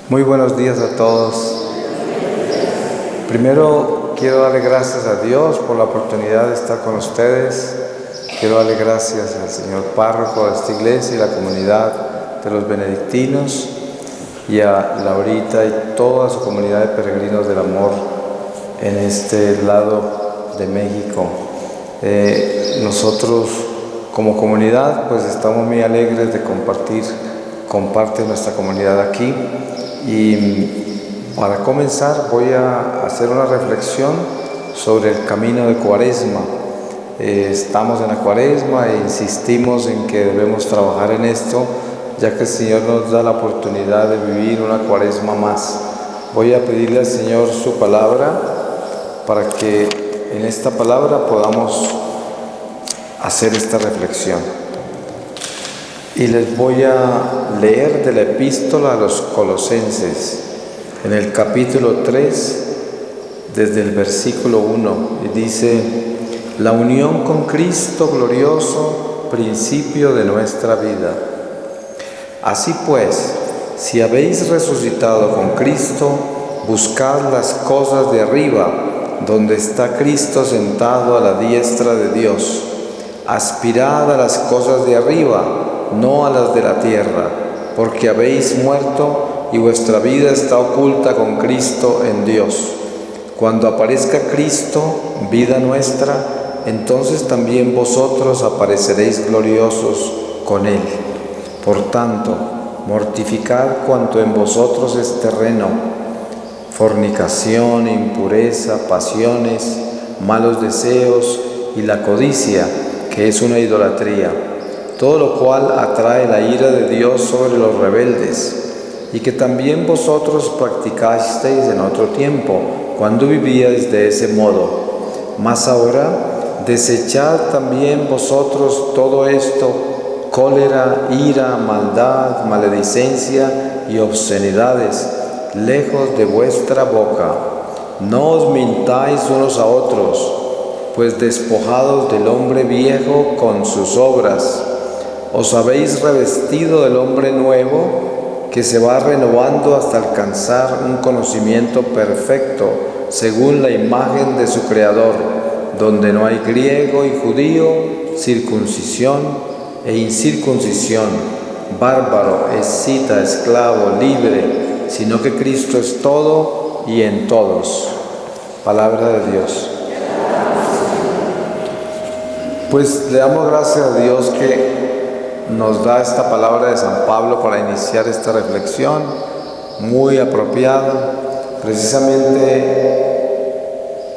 Muy buenos días a todos. Primero quiero darle gracias a Dios por la oportunidad de estar con ustedes. Quiero darle gracias al señor párroco de esta iglesia y la comunidad de los benedictinos y a Laurita y toda su comunidad de peregrinos del amor en este lado de México. Nosotros como comunidad pues estamos muy alegres de comparte nuestra comunidad aquí. Y para comenzar voy a hacer una reflexión sobre el camino de Cuaresma. Estamos en la Cuaresma e insistimos en que debemos trabajar en esto, ya que el Señor nos da la oportunidad de vivir una Cuaresma más. Voy a pedirle al Señor su palabra para que en esta palabra podamos hacer esta reflexión. Y les voy a leer de la epístola a los Colosenses, en el capítulo 3, desde el versículo 1, y dice: la unión con Cristo glorioso, principio de nuestra vida. Así pues, si habéis resucitado con Cristo, buscad las cosas de arriba, donde está Cristo sentado a la diestra de Dios. Aspirad a las cosas de arriba, no a las de la tierra, porque habéis muerto y vuestra vida está oculta con Cristo en Dios. Cuando aparezca Cristo, vida nuestra, entonces también vosotros apareceréis gloriosos con Él. Por tanto, mortificad cuanto en vosotros es terreno: fornicación, impureza, pasiones, malos deseos y la codicia, que es una idolatría. Todo lo cual atrae la ira de Dios sobre los rebeldes, y que también vosotros practicasteis en otro tiempo, cuando vivíais de ese modo. Mas ahora, desechad también vosotros todo esto: cólera, ira, maldad, maledicencia y obscenidades, lejos de vuestra boca. No os mintáis unos a otros, pues despojados del hombre viejo con sus obras, os habéis revestido del hombre nuevo, que se va renovando hasta alcanzar un conocimiento perfecto, según la imagen de su Creador, donde no hay griego y judío, circuncisión e incircuncisión, bárbaro, escita, esclavo, libre, sino que Cristo es todo y en todos. Palabra de Dios. Pues le damos gracias a Dios que nos da esta palabra de San Pablo para iniciar esta reflexión muy apropiada. Precisamente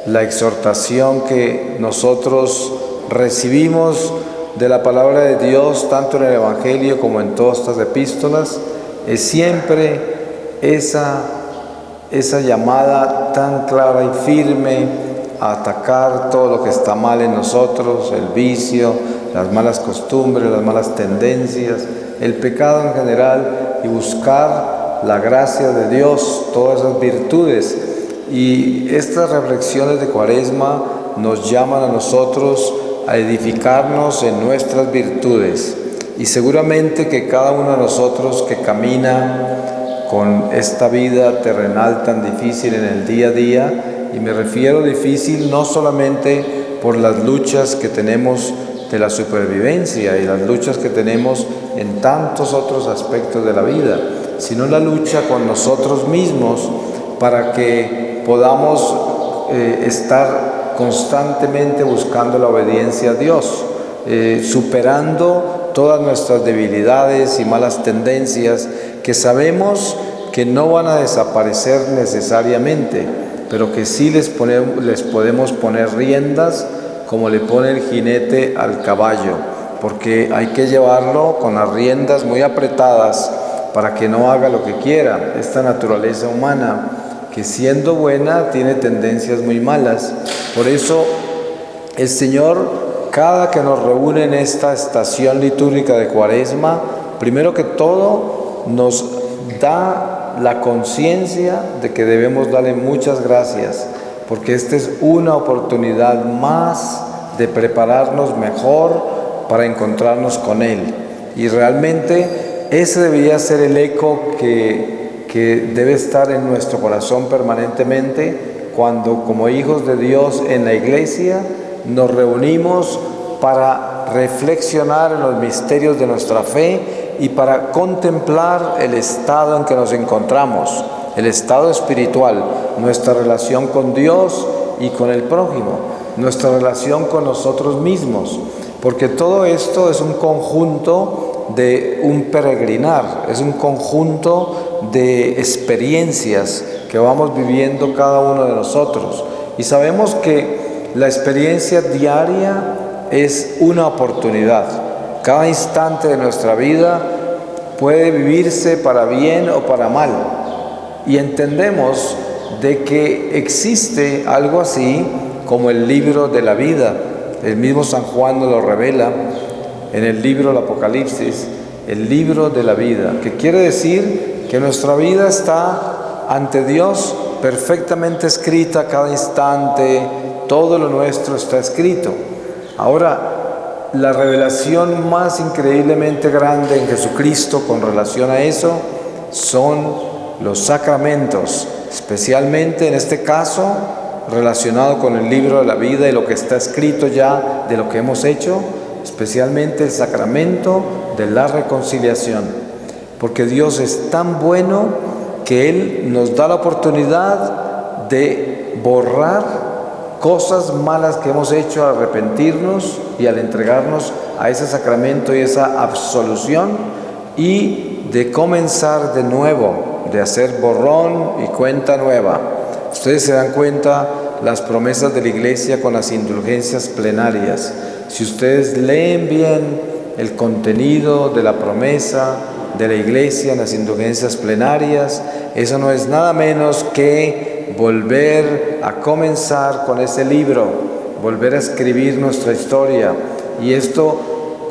la exhortación que nosotros recibimos de la palabra de Dios, tanto en el Evangelio como en todas estas epístolas, es siempre esa llamada tan clara y firme a atacar todo lo que está mal en nosotros, el vicio, las malas costumbres, las malas tendencias, el pecado en general, y buscar la gracia de Dios, todas esas virtudes. Y estas reflexiones de Cuaresma nos llaman a nosotros a edificarnos en nuestras virtudes. Y seguramente que cada uno de nosotros que camina con esta vida terrenal tan difícil en el día a día, y me refiero difícil no solamente por las luchas que tenemos de la supervivencia y las luchas que tenemos en tantos otros aspectos de la vida, sino la lucha con nosotros mismos para que podamos estar constantemente buscando la obediencia a Dios, superando todas nuestras debilidades y malas tendencias que sabemos que no van a desaparecer necesariamente, pero que sí les podemos poner riendas, como le pone el jinete al caballo, porque hay que llevarlo con las riendas muy apretadas para que no haga lo que quiera. Esta naturaleza humana, que siendo buena, tiene tendencias muy malas. Por eso el Señor, cada que nos reúne en esta estación litúrgica de Cuaresma, primero que todo nos da la conciencia de que debemos darle muchas gracias, porque esta es una oportunidad más de prepararnos mejor para encontrarnos con Él. Y realmente ese debería ser el eco que que debe estar en nuestro corazón permanentemente cuando, como hijos de Dios en la iglesia, nos reunimos para reflexionar en los misterios de nuestra fe y para contemplar el estado en que nos encontramos, el estado espiritual, nuestra relación con Dios y con el prójimo, nuestra relación con nosotros mismos, porque todo esto es un conjunto de un peregrinar, es un conjunto de experiencias que vamos viviendo cada uno de nosotros. Y sabemos que la experiencia diaria es una oportunidad. Cada instante de nuestra vida puede vivirse para bien o para mal. Y entendemos de que existe algo así como el libro de la vida. El mismo San Juan nos lo revela en el libro del Apocalipsis, el libro de la vida, que quiere decir que nuestra vida está ante Dios perfectamente escrita cada instante, todo lo nuestro está escrito. Ahora, la revelación más increíblemente grande en Jesucristo con relación a eso son los sacramentos, especialmente en este caso relacionado con el libro de la vida y lo que está escrito ya de lo que hemos hecho, especialmente el sacramento de la reconciliación, porque Dios es tan bueno que Él nos da la oportunidad de borrar cosas malas que hemos hecho al arrepentirnos y al entregarnos a ese sacramento y esa absolución, y de comenzar de nuevo, de hacer borrón y cuenta nueva. Ustedes se dan cuenta las promesas de la Iglesia con las indulgencias plenarias. Si ustedes leen bien el contenido de la promesa de la Iglesia en las indulgencias plenarias, eso no es nada menos que volver a comenzar con ese libro, volver a escribir nuestra historia. Y esto,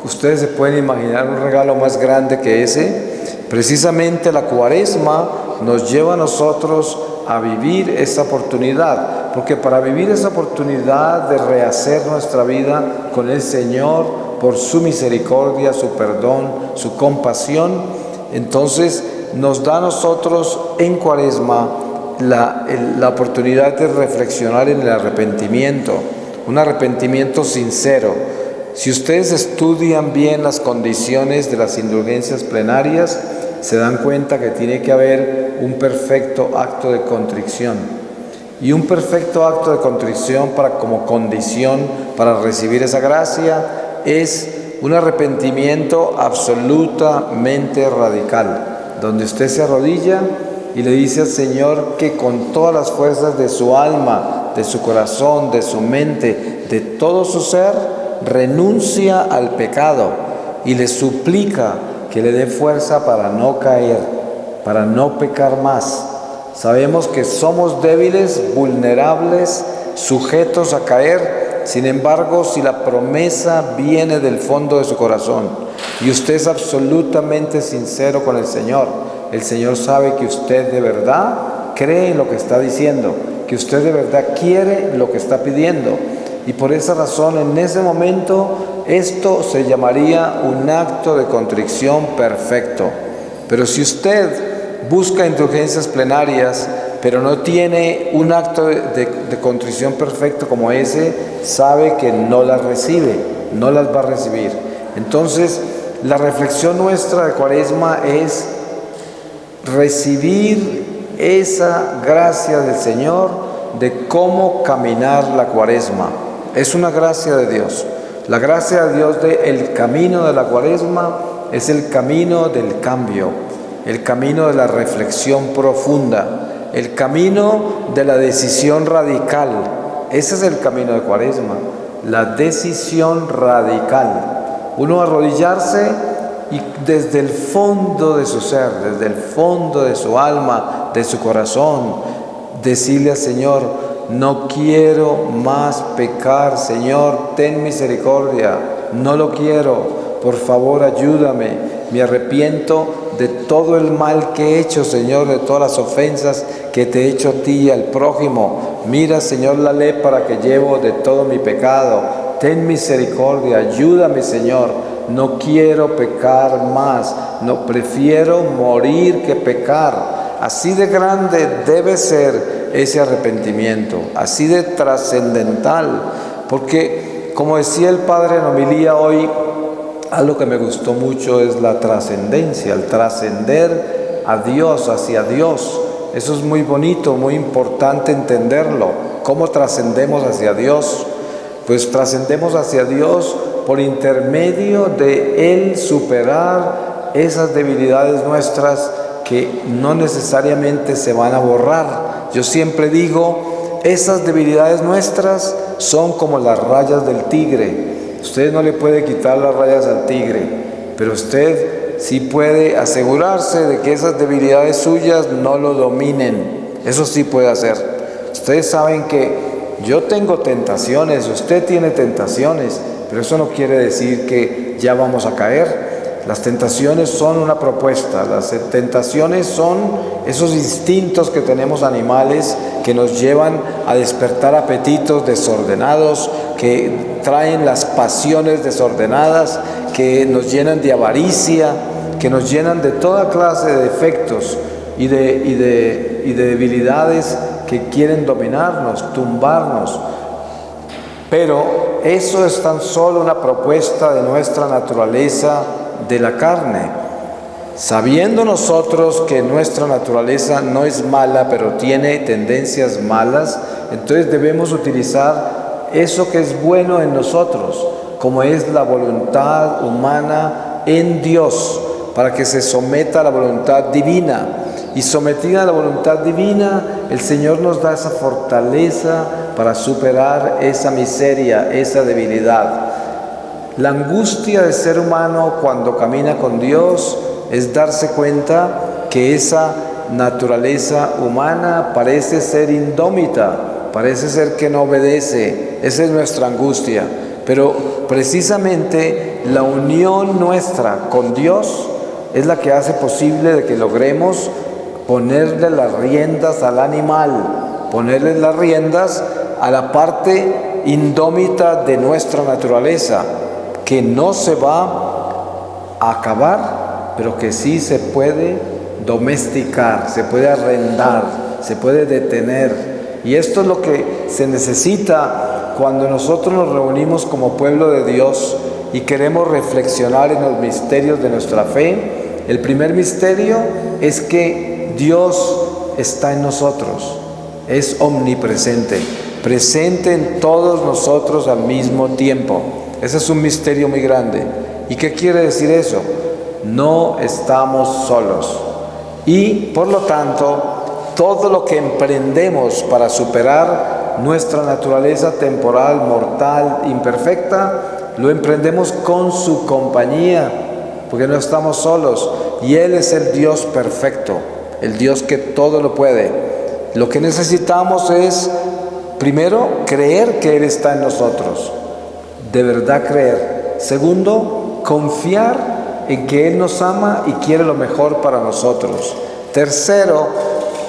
ustedes se pueden imaginar un regalo más grande que ese. Precisamente la Cuaresma nos lleva a nosotros a vivir esa oportunidad, porque para vivir esa oportunidad de rehacer nuestra vida con el Señor por su misericordia, su perdón, su compasión, entonces nos da a nosotros en Cuaresma la oportunidad de reflexionar en el arrepentimiento, un arrepentimiento sincero. Si ustedes estudian bien las condiciones de las indulgencias plenarias, se dan cuenta que tiene que haber un perfecto acto de contrición. Y un perfecto acto de contrición como condición para recibir esa gracia es un arrepentimiento absolutamente radical, donde usted se arrodilla y le dice al Señor que con todas las fuerzas de su alma, de su corazón, de su mente, de todo su ser, renuncia al pecado y le suplica que le dé fuerza para no caer, para no pecar más. Sabemos que somos débiles, vulnerables, sujetos a caer. Sin embargo, si la promesa viene del fondo de su corazón y usted es absolutamente sincero con el Señor sabe que usted de verdad cree en lo que está diciendo, que usted de verdad quiere lo que está pidiendo. Y por esa razón, en ese momento, esto se llamaría un acto de contrición perfecto. Pero si usted busca indulgencias plenarias, pero no tiene un acto de contrición perfecto como ese, sabe que no las recibe, no las va a recibir. Entonces, la reflexión nuestra de Cuaresma es recibir esa gracia del Señor de cómo caminar la Cuaresma. Es una gracia de Dios. La gracia de Dios el camino de la Cuaresma es el camino del cambio, el camino de la reflexión profunda, el camino de la decisión radical. Ese es el camino de Cuaresma, la decisión radical. Uno arrodillarse y desde el fondo de su ser, desde el fondo de su alma, de su corazón, decirle al Señor: no quiero más pecar, Señor, ten misericordia, no lo quiero, por favor ayúdame, me arrepiento de todo el mal que he hecho, Señor, de todas las ofensas que te he hecho a ti y al prójimo. Mira, Señor, la lepra que llevo de todo mi pecado, ten misericordia, ayúdame, Señor, no quiero pecar más, no prefiero morir que pecar. Así de grande debe ser ese arrepentimiento, así de trascendental, porque como decía el Padre en homilía hoy, algo que me gustó mucho es la trascendencia, el trascender a Dios, hacia Dios. Eso es muy bonito, muy importante entenderlo. ¿Cómo trascendemos hacia Dios? Pues trascendemos hacia Dios por intermedio de Él superar esas debilidades nuestras que no necesariamente se van a borrar. Yo siempre digo, esas debilidades nuestras son como las rayas del tigre. Usted no le puede quitar las rayas al tigre, pero usted sí puede asegurarse de que esas debilidades suyas no lo dominen. Eso sí puede hacer. Ustedes saben que yo tengo tentaciones, usted tiene tentaciones, pero eso no quiere decir que ya vamos a caer. Las tentaciones son una propuesta, las tentaciones son esos instintos que tenemos animales que nos llevan a despertar apetitos desordenados, que traen las pasiones desordenadas, que nos llenan de avaricia, que nos llenan de toda clase de defectos y de debilidades que quieren dominarnos, tumbarnos. Pero eso es tan solo una propuesta de nuestra naturaleza de la carne. Sabiendo nosotros que nuestra naturaleza no es mala, pero tiene tendencias malas, entonces debemos utilizar eso que es bueno en nosotros, como es la voluntad humana en Dios, para que se someta a la voluntad divina. Y sometida a la voluntad divina, el Señor nos da esa fortaleza para superar esa miseria, esa debilidad. La angustia del ser humano cuando camina con Dios es darse cuenta que esa naturaleza humana parece ser indómita, parece ser que no obedece. Esa es nuestra angustia. Pero precisamente la unión nuestra con Dios es la que hace posible de que logremos ponerle las riendas al animal, ponerle las riendas a la parte indómita de nuestra naturaleza, que no se va a acabar, pero que sí se puede domesticar, se puede arrendar, se puede detener. Y esto es lo que se necesita cuando nosotros nos reunimos como pueblo de Dios y queremos reflexionar en los misterios de nuestra fe. El primer misterio es que Dios está en nosotros, es omnipresente, presente en todos nosotros al mismo tiempo. Ese es un misterio muy grande. ¿Y qué quiere decir eso? No estamos solos. Y por lo tanto, todo lo que emprendemos para superar nuestra naturaleza temporal, mortal, imperfecta, lo emprendemos con su compañía, porque no estamos solos. Y Él es el Dios perfecto, el Dios que todo lo puede. Lo que necesitamos es, primero, creer que Él está en nosotros. De verdad creer. Segundo, confiar en que Él nos ama y quiere lo mejor para nosotros. Tercero,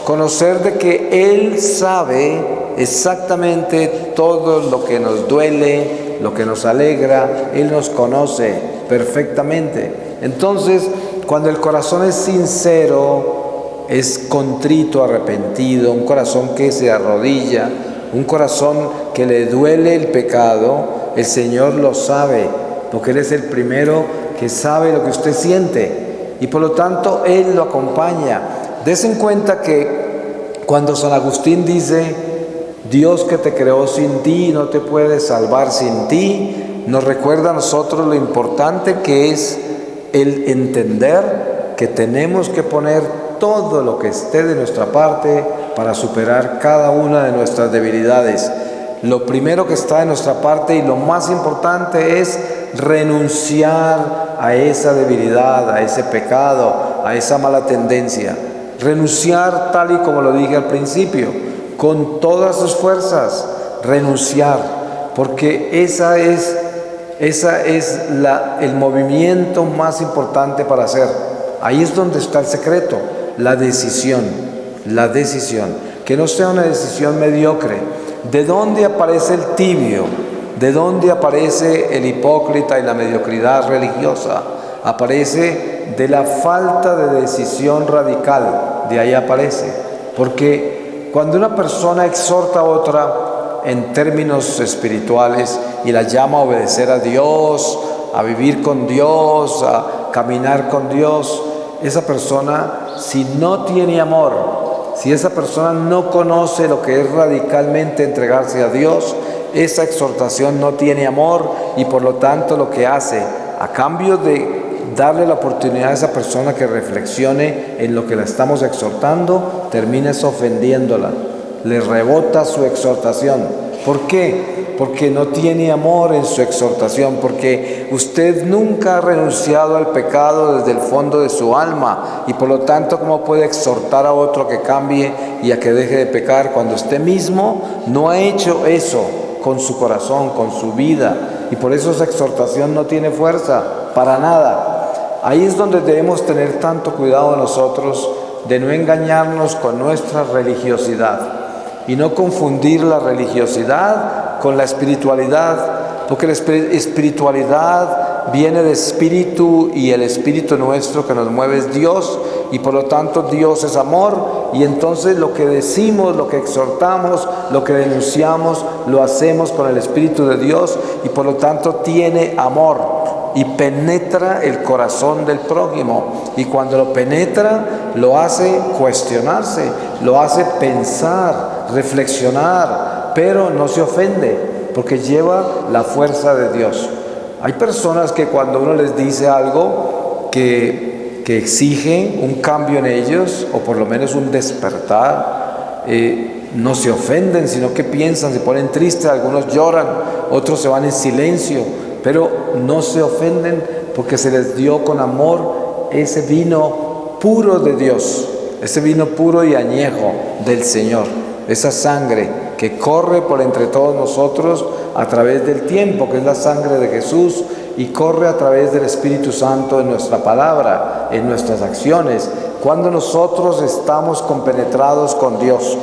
conocer de que Él sabe exactamente todo lo que nos duele, lo que nos alegra. Él nos conoce perfectamente. Entonces, cuando el corazón es sincero, es contrito, arrepentido, un corazón que se arrodilla, un corazón que le duele el pecado, el Señor lo sabe, porque Él es el primero que sabe lo que usted siente y por lo tanto Él lo acompaña. Dese en cuenta que cuando San Agustín dice, Dios que te creó sin ti no te puede salvar sin ti, nos recuerda a nosotros lo importante que es el entender que tenemos que poner todo lo que esté de nuestra parte para superar cada una de nuestras debilidades. Lo primero que está de nuestra parte y lo más importante es renunciar a esa debilidad, a ese pecado, a esa mala tendencia. Renunciar tal y como lo dije al principio, con todas sus fuerzas, renunciar, porque esa es el movimiento más importante para hacer. Ahí es donde está el secreto, la decisión, que no sea una decisión mediocre. ¿De dónde aparece el tibio? ¿De dónde aparece el hipócrita y la mediocridad religiosa? Aparece de la falta de decisión radical, de ahí aparece. Porque cuando una persona exhorta a otra en términos espirituales y la llama a obedecer a Dios, a vivir con Dios, a caminar con Dios, esa persona, si no tiene amor, si esa persona no conoce lo que es radicalmente entregarse a Dios, esa exhortación no tiene amor y por lo tanto lo que hace, a cambio de darle la oportunidad a esa persona que reflexione en lo que la estamos exhortando, termina ofendiéndola, le rebota su exhortación. ¿Por qué? Porque no tiene amor en su exhortación, porque usted nunca ha renunciado al pecado desde el fondo de su alma y por lo tanto, ¿cómo puede exhortar a otro que cambie y a que deje de pecar cuando usted mismo no ha hecho eso con su corazón, con su vida? Y por eso esa exhortación no tiene fuerza, para nada. Ahí es donde debemos tener tanto cuidado nosotros de no engañarnos con nuestra religiosidad y no confundir la religiosidad con la espiritualidad, porque la espiritualidad viene de espíritu y el espíritu nuestro que nos mueve es Dios y por lo tanto Dios es amor y entonces lo que decimos, lo que exhortamos, lo que denunciamos, lo hacemos con el espíritu de Dios y por lo tanto tiene amor y penetra el corazón del prójimo y cuando lo penetra lo hace cuestionarse, lo hace pensar, reflexionar, pero no se ofende porque lleva la fuerza de Dios. Hay personas que cuando uno les dice algo que exige un cambio en ellos o por lo menos un despertar, no se ofenden, sino que piensan, se ponen tristes, algunos lloran, otros se van en silencio, pero no se ofenden porque se les dio con amor ese vino puro de Dios, ese vino puro y añejo del Señor, esa sangre que corre por entre todos nosotros a través del tiempo, que es la sangre de Jesús, y corre a través del Espíritu Santo en nuestra palabra, en nuestras acciones, cuando nosotros estamos compenetrados con Dios.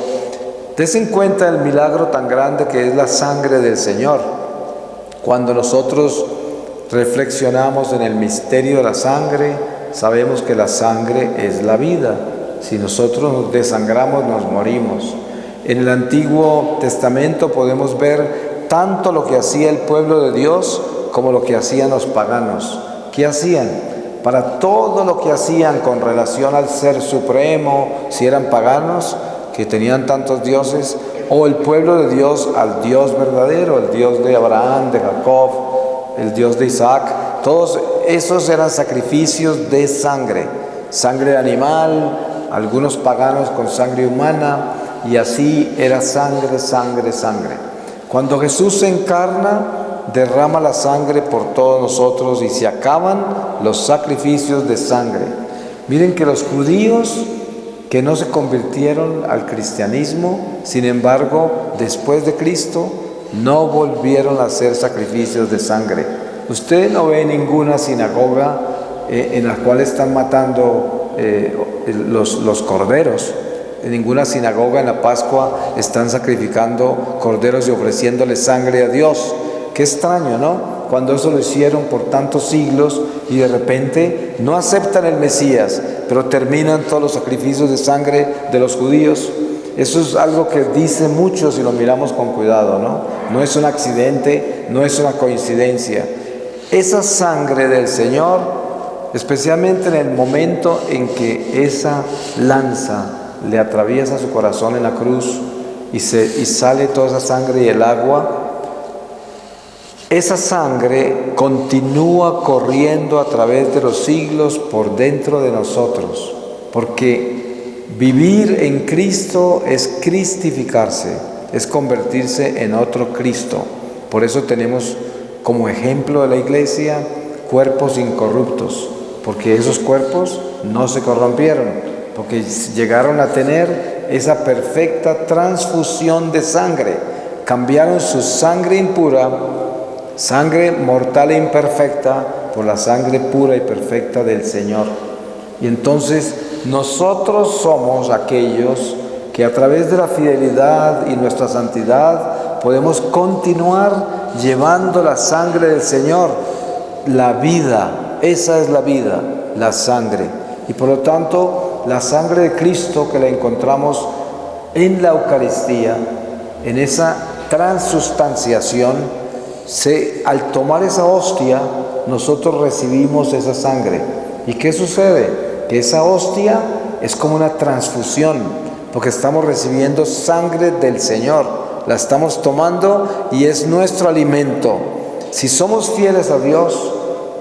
Des en cuenta el milagro tan grande que es la sangre del Señor. Cuando nosotros reflexionamos en el misterio de la sangre, sabemos que la sangre es la vida. Si nosotros nos desangramos, nos morimos. En el Antiguo Testamento podemos ver tanto lo que hacía el pueblo de Dios como lo que hacían los paganos. ¿Qué hacían? Para todo lo que hacían con relación al Ser Supremo, si eran paganos, que tenían tantos dioses, o el pueblo de Dios al Dios verdadero, el Dios de Abraham, de Jacob, el Dios de Isaac, todos esos eran sacrificios de sangre, sangre de animal, algunos paganos con sangre humana, y así era sangre, sangre, sangre. Cuando Jesús se encarna, derrama la sangre por todos nosotros y se acaban los sacrificios de sangre. Miren que los judíos que no se convirtieron al cristianismo, sin embargo, después de Cristo, no volvieron a hacer sacrificios de sangre. Usted no ve ninguna sinagoga en la cual están matando los corderos. En ninguna sinagoga en la Pascua están sacrificando corderos y ofreciéndole sangre a Dios. Qué extraño, ¿no? Cuando eso lo hicieron por tantos siglos y de repente no aceptan el Mesías, pero terminan todos los sacrificios de sangre de los judíos. Eso es algo que dice mucho si lo miramos con cuidado, ¿no? No es un accidente, no es una coincidencia. Esa sangre del Señor, especialmente en el momento en que esa lanza le atraviesa su corazón en la cruz y sale toda esa sangre y el agua, esa sangre continúa corriendo a través de los siglos por dentro de nosotros, porque vivir en Cristo es cristificarse, es convertirse en otro Cristo. Por eso tenemos como ejemplo de la iglesia cuerpos incorruptos, porque esos cuerpos no se corrompieron, porque llegaron a tener esa perfecta transfusión de sangre, cambiaron su sangre impura, sangre mortal e imperfecta, por la sangre pura y perfecta del Señor. Y entonces nosotros somos aquellos que a través de la fidelidad y nuestra santidad podemos continuar llevando la sangre del Señor, la vida, esa es la vida, la sangre. Y por lo tanto la sangre de Cristo que la encontramos en la Eucaristía, en esa transustanciación, al tomar esa hostia, nosotros recibimos esa sangre. ¿Y qué sucede? Que esa hostia es como una transfusión, porque estamos recibiendo sangre del Señor, la estamos tomando y es nuestro alimento. Si somos fieles a Dios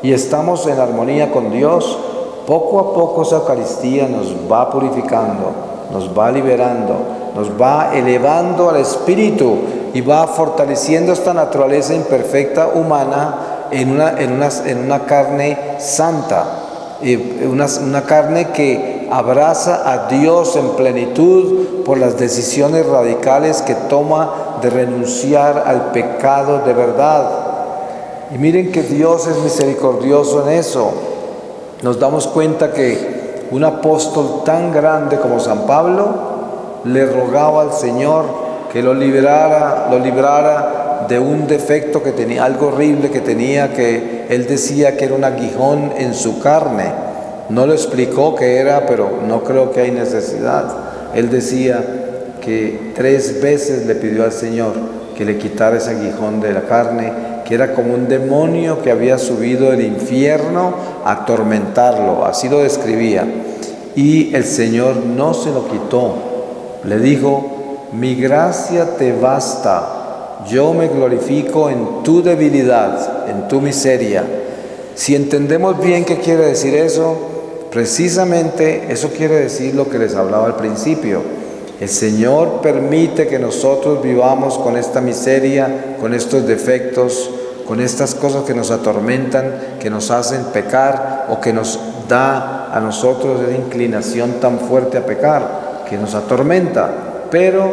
y estamos en armonía con Dios, poco a poco esa Eucaristía nos va purificando, nos va liberando, nos va elevando al espíritu y va fortaleciendo esta naturaleza imperfecta humana en una carne santa, una carne que abraza a Dios en plenitud por las decisiones radicales que toma de renunciar al pecado de verdad. Y miren que Dios es misericordioso en eso. Nos damos cuenta que un apóstol tan grande como San Pablo le rogaba al Señor que lo librara de un defecto que tenía, algo horrible que tenía, que él decía que era un aguijón en su carne. No lo explicó qué era, pero no creo que hay necesidad. Él decía que 3 veces le pidió al Señor que le quitara ese aguijón de la carne, que era como un demonio que había subido del infierno a atormentarlo, así lo describía. Y el Señor no se lo quitó. Le dijo: mi gracia te basta, yo me glorifico en tu debilidad, en tu miseria. Si entendemos bien qué quiere decir eso, precisamente eso quiere decir lo que les hablaba al principio. El Señor permite que nosotros vivamos con esta miseria, con estos defectos, con estas cosas que nos atormentan, que nos hacen pecar o que nos da a nosotros esa inclinación tan fuerte a pecar, que nos atormenta. Pero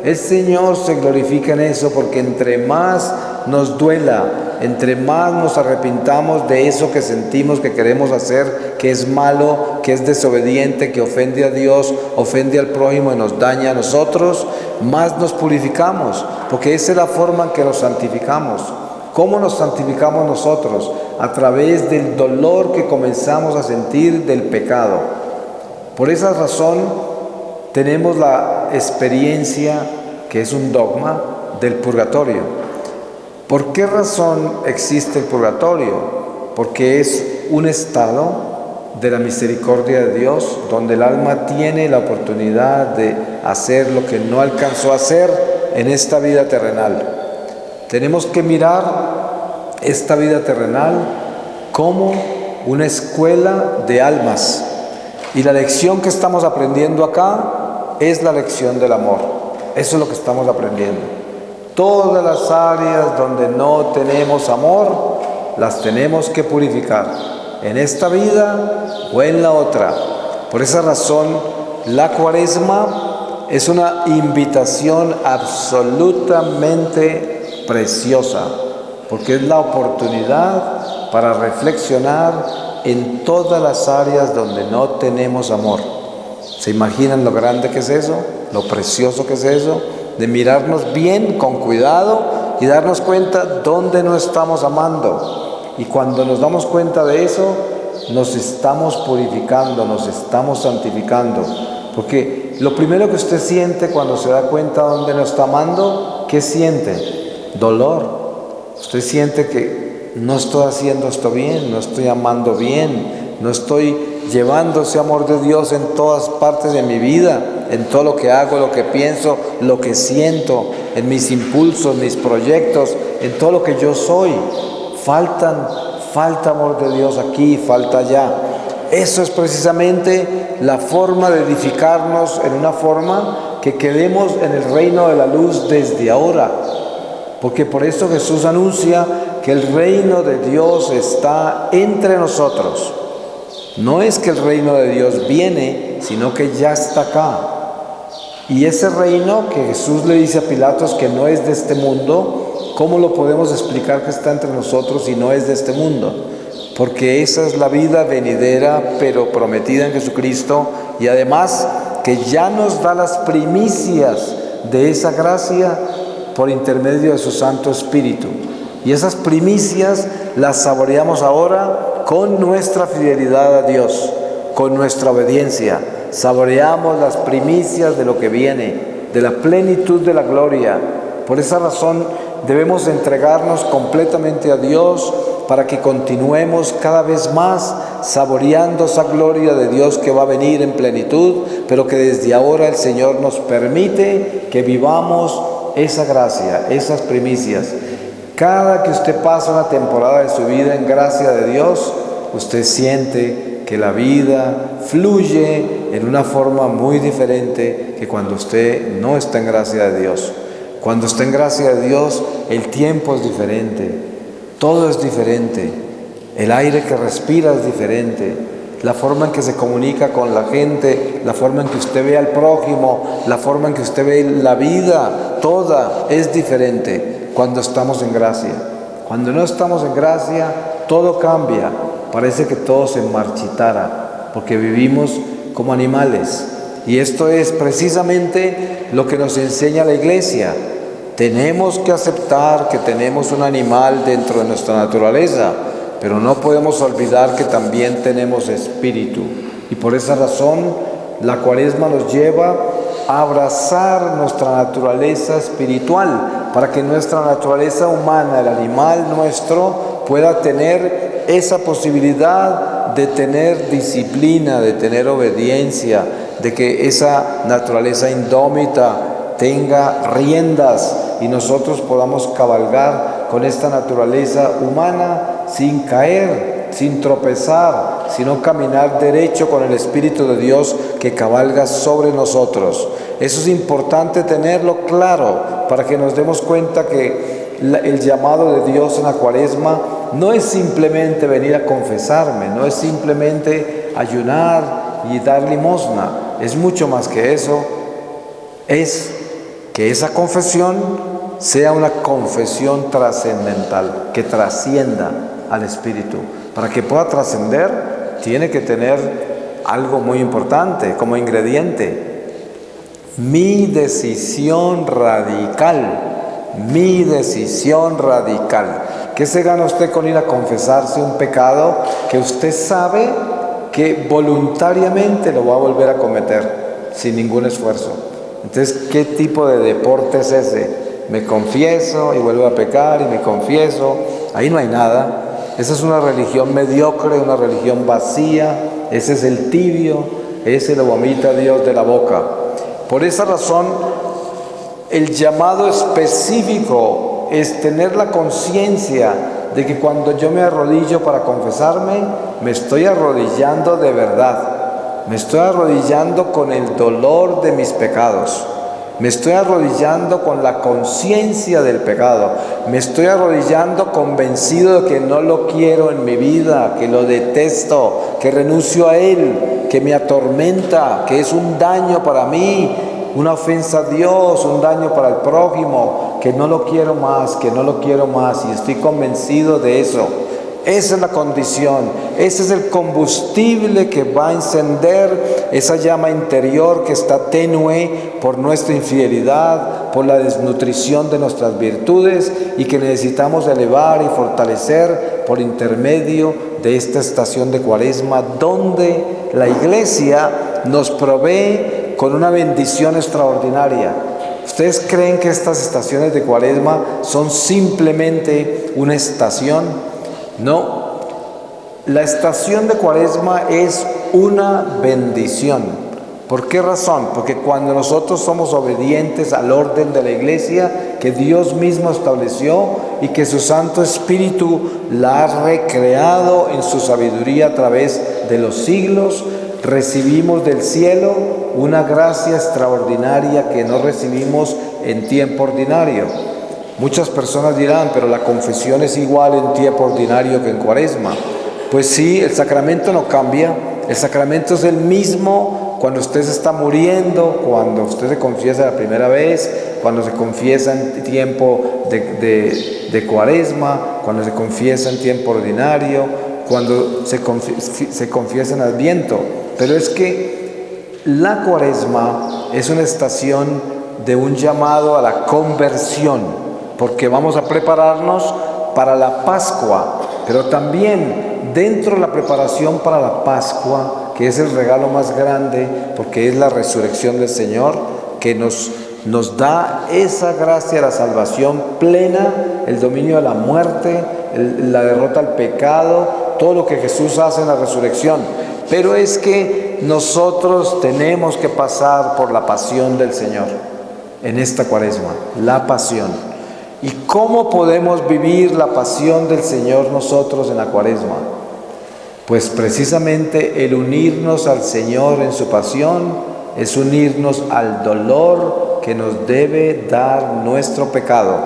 el Señor se glorifica en eso, porque entre más nos duela, entre más nos arrepintamos de eso que sentimos que queremos hacer, que es malo, que es desobediente, que ofende a Dios, ofende al prójimo y nos daña a nosotros, más nos purificamos, porque esa es la forma en que nos santificamos. ¿Cómo nos santificamos nosotros? A través del dolor que comenzamos a sentir del pecado. Por esa razón tenemos la experiencia, que es un dogma, del purgatorio. ¿Por qué razón existe el purgatorio? Porque es un estado de la misericordia de Dios, donde el alma tiene la oportunidad de hacer lo que no alcanzó a hacer en esta vida terrenal. Tenemos que mirar esta vida terrenal como una escuela de almas. Y la lección que estamos aprendiendo acá es la lección del amor. Eso es lo que estamos aprendiendo. Todas las áreas donde no tenemos amor, las tenemos que purificar, en esta vida o en la otra. Por esa razón, la Cuaresma es una invitación absolutamente preciosa, porque es la oportunidad para reflexionar en todas las áreas donde no tenemos amor. ¿Se imaginan lo grande que es eso? Lo precioso que es eso, de mirarnos bien, con cuidado, y darnos cuenta dónde no estamos amando. Y cuando nos damos cuenta de eso, nos estamos purificando, nos estamos santificando. Porque lo primero que usted siente cuando se da cuenta dónde no está amando, ¿qué siente? Dolor. Usted siente que no estoy haciendo esto bien, no estoy amando bien, no estoy llevando ese amor de Dios en todas partes de mi vida, en todo lo que hago, lo que pienso, lo que siento, en mis impulsos, mis proyectos, en todo lo que yo soy. Falta amor de Dios aquí, falta allá. Eso es precisamente la forma de edificarnos en una forma que quedemos en el reino de la luz desde ahora. Porque por eso Jesús anuncia que el reino de Dios está entre nosotros. No es que el reino de Dios viene, sino que ya está acá. Y ese reino que Jesús le dice a Pilatos que no es de este mundo, ¿cómo lo podemos explicar que está entre nosotros si no es de este mundo? Porque esa es la vida venidera, pero prometida en Jesucristo, y además que ya nos da las primicias de esa gracia por intermedio de su Santo Espíritu. Y esas primicias las saboreamos ahora con nuestra fidelidad a Dios, con nuestra obediencia. saboreamos las primicias de lo que viene, de la plenitud de la gloria. Por esa razón debemos entregarnos completamente a Dios para que continuemos cada vez más saboreando esa gloria de Dios que va a venir en plenitud, pero que desde ahora el Señor nos permite que vivamos esa gracia, esas primicias. Cada que usted pasa una temporada de su vida en gracia de Dios, usted siente que la vida fluye en una forma muy diferente que cuando usted no está en gracia de Dios. Cuando está en gracia de Dios, el tiempo es diferente, todo es diferente, el aire que respira es diferente, la forma en que se comunica con la gente, la forma en que usted ve al prójimo, la forma en que usted ve la vida, toda es diferente cuando estamos en gracia. Cuando no estamos en gracia, todo cambia, parece que todo se marchitara, porque vivimos como animales. Y esto es precisamente lo que nos enseña la Iglesia. Tenemos que aceptar que tenemos un animal dentro de nuestra naturaleza, pero no podemos olvidar que también tenemos espíritu. Y por esa razón, la Cuaresma nos lleva a abrazar nuestra naturaleza espiritual, para que nuestra naturaleza humana, el animal nuestro, pueda tener esa posibilidad de tener disciplina, de tener obediencia, de que esa naturaleza indómita tenga riendas y nosotros podamos cabalgar con esta naturaleza humana sin caer, sin tropezar, sino caminar derecho con el Espíritu de Dios que cabalga sobre nosotros. Eso es importante tenerlo claro para que nos demos cuenta que el llamado de Dios en la Cuaresma no es simplemente venir a confesarme, no es simplemente ayunar y dar limosna, es mucho más que eso. Es que esa confesión sea una confesión trascendental, que trascienda al Espíritu. Para que pueda trascender, tiene que tener algo muy importante como ingrediente: mi decisión radical. Mi decisión radical. ¿Qué se gana usted con ir a confesarse un pecado que usted sabe que voluntariamente lo va a volver a cometer sin ningún esfuerzo? Entonces, ¿qué tipo de deporte es ese? Me confieso y vuelvo a pecar y me confieso. Ahí no hay nada. Esa es una religión mediocre, una religión vacía. Ese es el tibio, ese lo vomita Dios de la boca. Por esa razón, el llamado específico es tener la conciencia de que cuando yo me arrodillo para confesarme, me estoy arrodillando de verdad. Me estoy arrodillando con el dolor de mis pecados. Me estoy arrodillando con la conciencia del pecado. Me estoy arrodillando convencido de que no lo quiero en mi vida, que lo detesto, que renuncio a él, que me atormenta, que es un daño para mí, una ofensa a Dios, un daño para el prójimo, que no lo quiero más, que no lo quiero más, y estoy convencido de eso. Esa es la condición, ese es el combustible que va a encender esa llama interior que está tenue por nuestra infidelidad, por la desnutrición de nuestras virtudes y que necesitamos elevar y fortalecer por intermedio de esta estación de Cuaresma, donde la Iglesia nos provee con una bendición extraordinaria. ¿Ustedes creen que estas estaciones de Cuaresma son simplemente una estación? No, la estación de Cuaresma es una bendición. ¿Por qué razón? Porque cuando nosotros somos obedientes al orden de la Iglesia que Dios mismo estableció y que su Santo Espíritu la ha recreado en su sabiduría a través de los siglos, recibimos del cielo una gracia extraordinaria que no recibimos en tiempo ordinario. Muchas personas dirán, pero la confesión es igual en tiempo ordinario que en Cuaresma. Pues sí, el sacramento no cambia, el sacramento es el mismo cuando usted se está muriendo, cuando usted se confiesa la primera vez, cuando se confiesa en tiempo de Cuaresma, cuando se confiesa en tiempo ordinario, cuando se confiesa en Adviento. Pero es que la Cuaresma es una estación de un llamado a la conversión, porque vamos a prepararnos para la Pascua, pero también dentro de la preparación para la Pascua que es el regalo más grande, porque es la resurrección del Señor, que nos da esa gracia, la salvación plena, el dominio de la muerte, la derrota al pecado, todo lo que Jesús hace en la resurrección. Pero es que nosotros tenemos que pasar por la pasión del Señor en esta Cuaresma, la pasión. ¿Y cómo podemos vivir la pasión del Señor nosotros en la Cuaresma? Pues precisamente el unirnos al Señor en su pasión es unirnos al dolor que nos debe dar nuestro pecado.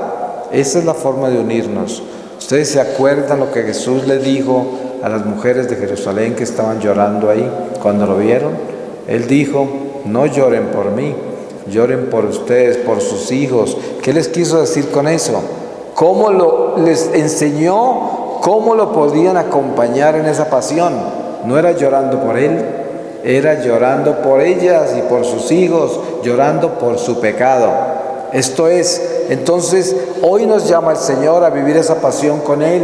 Esa es la forma de unirnos. Ustedes se acuerdan lo que Jesús le dijo a las mujeres de Jerusalén que estaban llorando ahí cuando lo vieron. Él dijo: no lloren por mí, lloren por ustedes, por sus hijos. ¿Qué les quiso decir con eso? Les enseñó cómo lo podían acompañar en esa pasión. No era llorando por él, era llorando por ellas y por sus hijos, llorando por su pecado. Esto es, entonces, hoy nos llama el Señor a vivir esa pasión con Él,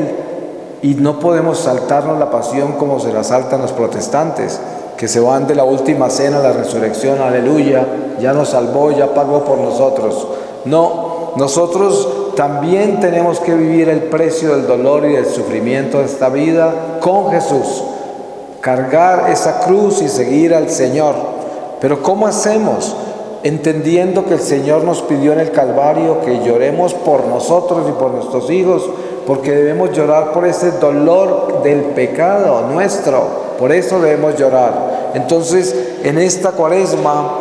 y no podemos saltarnos la pasión como se la saltan los protestantes, que se van de la última cena a la resurrección, aleluya, ya nos salvó, ya pagó por nosotros. No, nosotros también tenemos que vivir el precio del dolor y del sufrimiento de esta vida con Jesús, cargar esa cruz y seguir al Señor. Pero ¿cómo hacemos? Entendiendo que el Señor nos pidió en el Calvario que lloremos por nosotros y por nuestros hijos, porque debemos llorar por ese dolor del pecado nuestro, por eso debemos llorar. Entonces, en esta Cuaresma,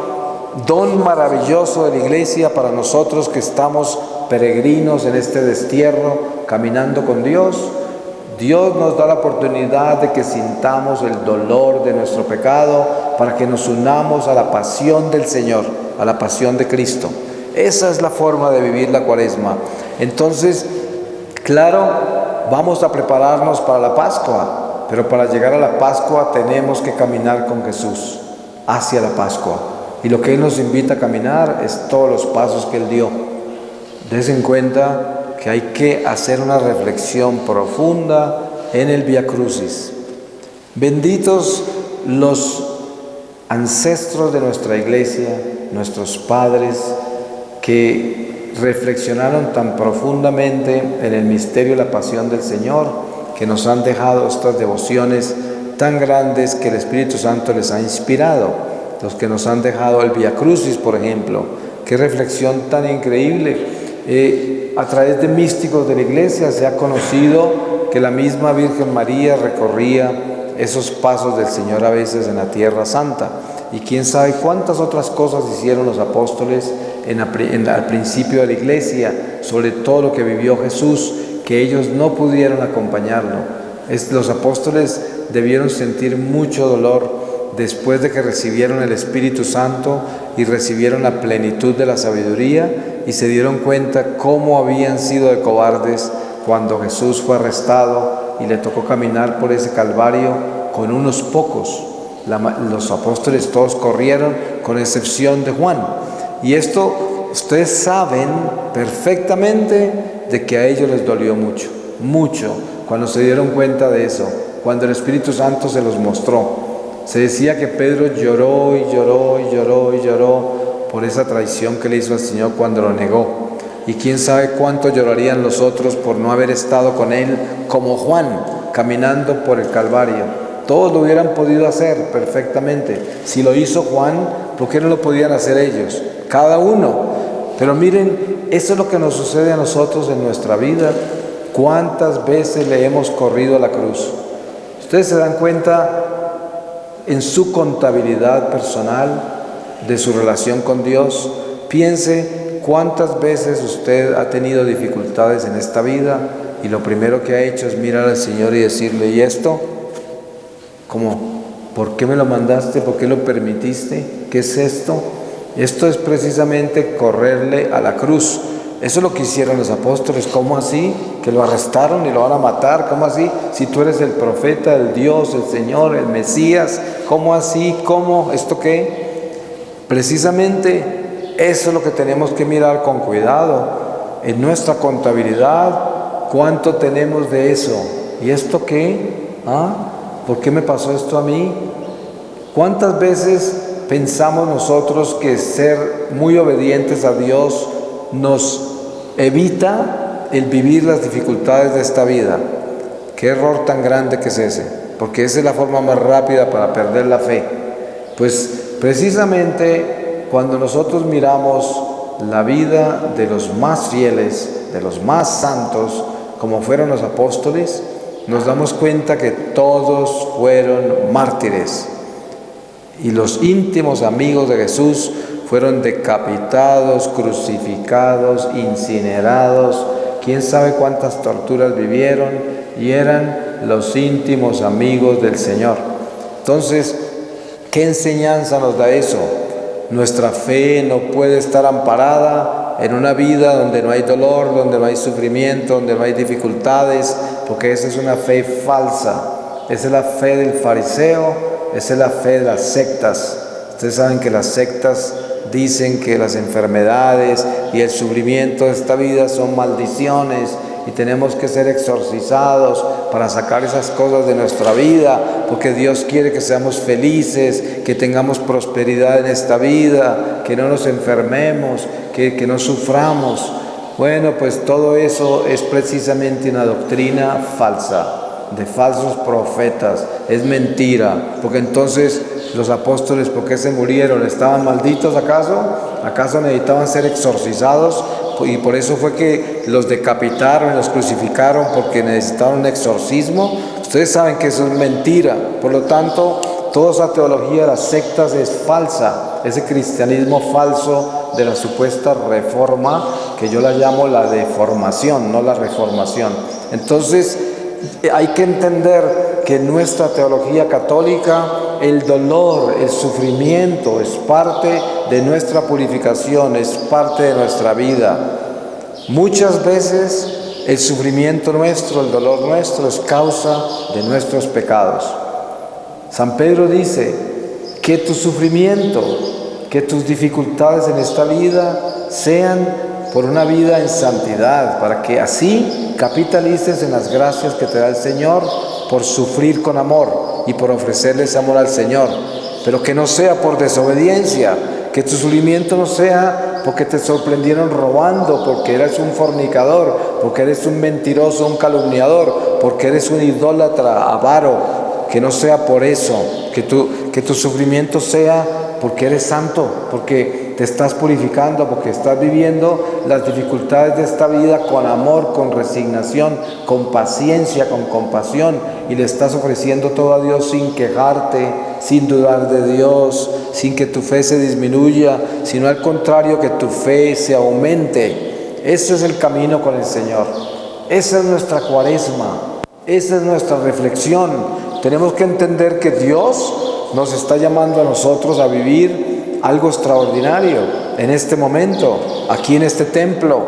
don maravilloso de la Iglesia para nosotros que estamos peregrinos en este destierro, caminando con Dios, Dios nos da la oportunidad de que sintamos el dolor de nuestro pecado para que nos unamos a la pasión del Señor, a la pasión de Cristo. Esa es la forma de vivir la Cuaresma. Entonces, claro, vamos a prepararnos para la Pascua, pero para llegar a la Pascua tenemos que caminar con Jesús hacia la Pascua. Y lo que Él nos invita a caminar es todos los pasos que Él dio. Dense en cuenta que hay que hacer una reflexión profunda en el Vía Crucis. Benditos los ancestros de nuestra Iglesia, nuestros padres, que reflexionaron tan profundamente en el misterio de la pasión del Señor, que nos han dejado estas devociones tan grandes que el Espíritu Santo les ha inspirado. Los que nos han dejado el Vía Crucis, por ejemplo. Qué reflexión tan increíble. A través de místicos de la Iglesia se ha conocido que la misma Virgen María recorría esos pasos del Señor a veces en la Tierra Santa. Y quién sabe cuántas otras cosas hicieron los apóstoles al principio de la Iglesia, sobre todo lo que vivió Jesús, que ellos no pudieron acompañarlo. Los apóstoles debieron sentir mucho dolor después de que recibieron el Espíritu Santo y recibieron la plenitud de la sabiduría, y se dieron cuenta cómo habían sido de cobardes cuando Jesús fue arrestado y le tocó caminar por ese Calvario con unos pocos. Los apóstoles todos corrieron, con excepción de Juan. Y esto ustedes saben perfectamente de que a ellos les dolió mucho, mucho, cuando se dieron cuenta de eso, cuando el Espíritu Santo se los mostró. Se decía que Pedro lloró y lloró y lloró y lloró por esa traición que le hizo al Señor cuando lo negó. Y quién sabe cuánto llorarían los otros por no haber estado con Él, como Juan, caminando por el Calvario. Todos lo hubieran podido hacer perfectamente. Si lo hizo Juan, ¿por qué no lo podían hacer ellos? Cada uno. Pero miren, eso es lo que nos sucede a nosotros en nuestra vida. ¿Cuántas veces le hemos corrido a la cruz? Ustedes se dan cuenta en su contabilidad personal de su relación con Dios. Piense cuántas veces usted ha tenido dificultades en esta vida y lo primero que ha hecho es mirar al Señor y decirle: ¿y esto? ¿Cómo? ¿Por qué me lo mandaste? ¿Por qué lo permitiste? ¿Qué es esto? Esto es precisamente correrle a la cruz. Eso es lo que hicieron los apóstoles. ¿Cómo así? Que lo arrestaron y lo van a matar. ¿Cómo así? Si tú eres el profeta, el Dios, el Señor, el Mesías. ¿Cómo así? ¿Cómo? ¿Esto qué? Precisamente eso es lo que tenemos que mirar con cuidado. En nuestra contabilidad, ¿cuánto tenemos de eso? ¿Y esto qué? ¿Por qué me pasó esto a mí? ¿Cuántas veces pensamos nosotros que ser muy obedientes a Dios nos evita el vivir las dificultades de esta vida? ¿Qué error tan grande que es ese? Porque esa es la forma más rápida para perder la fe. Pues precisamente cuando nosotros miramos la vida de los más fieles, de los más santos, como fueron los apóstoles, nos damos cuenta que todos fueron mártires. Y los íntimos amigos de Jesús fueron decapitados, crucificados, incinerados, quién sabe cuántas torturas vivieron, y eran los íntimos amigos del Señor. Entonces, ¿qué enseñanza nos da eso? Nuestra fe no puede estar amparada en una vida donde no hay dolor, donde no hay sufrimiento, donde no hay dificultades, porque esa es una fe falsa. Esa es la fe del fariseo, esa es la fe de las sectas. Ustedes saben que las sectas dicen que las enfermedades y el sufrimiento de esta vida son maldiciones y tenemos que ser exorcizados para sacar esas cosas de nuestra vida, porque Dios quiere que seamos felices, que tengamos prosperidad en esta vida, que no nos enfermemos, que no suframos. Bueno, pues todo eso es precisamente una doctrina falsa, de falsos profetas, es mentira, porque entonces los apóstoles, ¿por qué se murieron? ¿Estaban malditos acaso? ¿Acaso necesitaban ser exorcizados? Y por eso fue que los decapitaron y los crucificaron, porque necesitaban un exorcismo. Ustedes saben que eso es mentira. Por lo tanto, toda esa teología de las sectas es falsa. Ese cristianismo falso de la supuesta reforma, que yo la llamo la deformación, no la reformación. Entonces, hay que entender que en nuestra teología católica el dolor, el sufrimiento es parte de nuestra purificación, es parte de nuestra vida. Muchas veces el sufrimiento nuestro, el dolor nuestro es causa de nuestros pecados. San Pedro dice que tu sufrimiento, que tus dificultades en esta vida sean por una vida en santidad, para que así capitalices en las gracias que te da el Señor por sufrir con amor y por ofrecerles amor al Señor, pero que no sea por desobediencia, que tu sufrimiento no sea porque te sorprendieron robando, porque eres un fornicador, porque eres un mentiroso, un calumniador, porque eres un idólatra, avaro, que no sea por eso, que tu sufrimiento sea porque eres santo, porque te estás purificando, porque estás viviendo las dificultades de esta vida con amor, con resignación, con paciencia, con compasión, y le estás ofreciendo todo a Dios sin quejarte, sin dudar de Dios, sin que tu fe se disminuya, sino al contrario, que tu fe se aumente. Ese es el camino con el Señor. Esa es nuestra cuaresma, esa es nuestra reflexión. Tenemos que entender que Dios nos está llamando a nosotros a vivir algo extraordinario en este momento, aquí en este templo.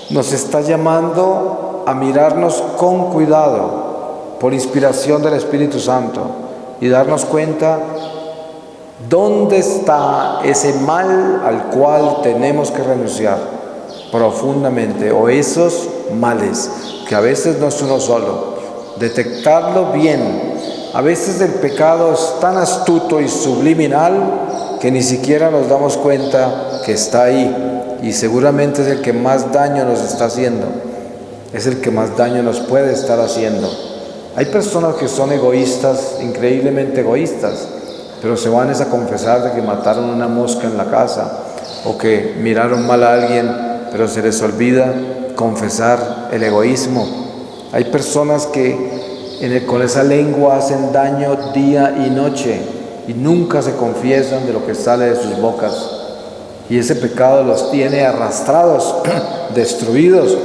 Nos está llamando a mirarnos con cuidado, por inspiración del Espíritu Santo, y darnos cuenta dónde está ese mal al cual tenemos que renunciar profundamente, o esos males, que a veces no es uno solo. Detectarlo bien. A veces el pecado es tan astuto y subliminal que ni siquiera nos damos cuenta que está ahí, y seguramente es el que más daño nos está haciendo, es el que más daño nos puede estar haciendo. Hay personas que son egoístas, increíblemente egoístas, pero se van a confesar de que mataron una mosca en la casa, o que miraron mal a alguien, pero se les olvida confesar el egoísmo. Hay personas que con esa lengua hacen daño día y noche y nunca se confiesan de lo que sale de sus bocas, y ese pecado los tiene arrastrados, destruidos,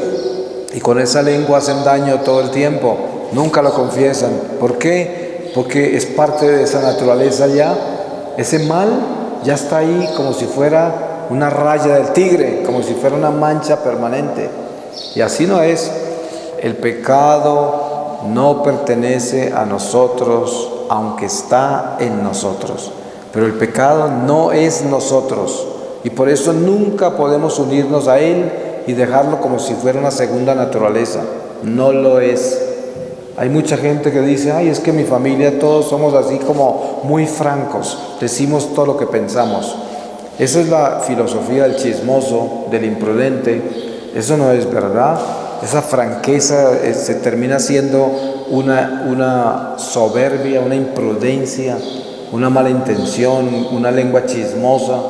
y con esa lengua hacen daño todo el tiempo, nunca lo confiesan. ¿Por qué? Porque es parte de esa naturaleza ya. Ese mal ya está ahí, como si fuera una raya del tigre, como si fuera una mancha permanente, y así no es. El pecado no pertenece a nosotros, aunque está en nosotros, pero el pecado no es nosotros, y por eso nunca podemos unirnos a él y dejarlo como si fuera una segunda naturaleza. No lo es. Hay mucha gente que dice, ay, es que mi familia todos somos así como muy francos, decimos todo lo que pensamos. Esa es la filosofía del chismoso, del imprudente. Eso no es verdad. Esa franqueza se termina siendo una soberbia, una imprudencia, una mala intención, una lengua chismosa.